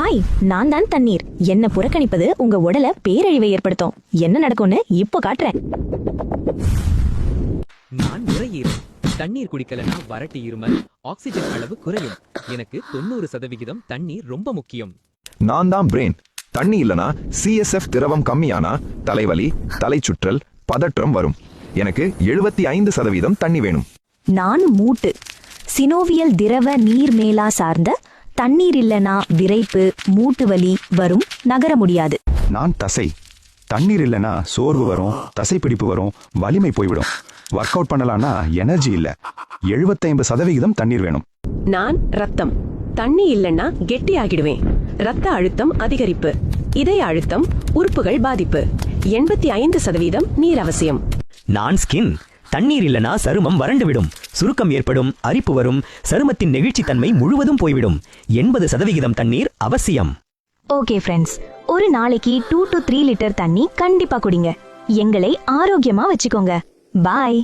Hi, நான் தான் தண்ணீர். என்ன புறக்கணிப்பது உங்க உடல பேரழிவை ஏற்படுத்தும். என்ன நடக்கும்னு இப்போ காட்டுறேன். நான் நுரையீரல். தண்ணீர் குடிக்கலனா வறட்டு இருமல், ஆக்சிஜன் அளவு குறையும். எனக்கு 90% தண்ணீர் ரொம்ப முக்கியம். நான் தான் பிரெயின். தண்ணி இல்லனா CSF திரவம் கம்மியானா தலைவலி, தலைச்சுற்றல், பதற்றம் வரும். எனக்கு 75% தண்ணி வேணும். நான் மூட்டு. சினோவியல் திரவ நீர் மேலா சார்ந்த தண்ணீர் இல்லனா விரைப்பு, மூட்டு வலி வரும், நகர முடியாது. நான் தசை. தண்ணீர் இல்லைன்னா சோர்வு வரும், தசைப்பிடிப்பு வரும், வலிமை போய்விடும். ஒர்க் அவுட் பண்ணலாம்னா எனர்ஜி இல்ல. 75% தண்ணீர் வேணும். நான் ரத்தம். தண்ணி இல்லைன்னா கெட்டி ஆகிடுவேன். ரத்த அழுத்தம் அதிகரிப்பு, இதய அழுத்தம், உறுப்புகள் பாதிப்பு. 85% நீர் அவசியம். நான் ஸ்கின். தண்ணீர் இல்லனா சருமம் வறண்டுவிடும், சுருக்கம் ஏற்படும், அரிப்பு வரும், சருமத்தின் நெகிழ்ச்சித்தன்மை முழுவதும் போய்விடும். 80% தண்ணீர் அவசியம். ஓகே ஃப்ரெண்ட்ஸ், ஒரு நாளைக்கு 2 to 3 லிட்டர் தண்ணி கண்டிப்பா குடிங்க. எங்களை ஆரோக்கியமா வச்சுக்கோங்க. பாய்.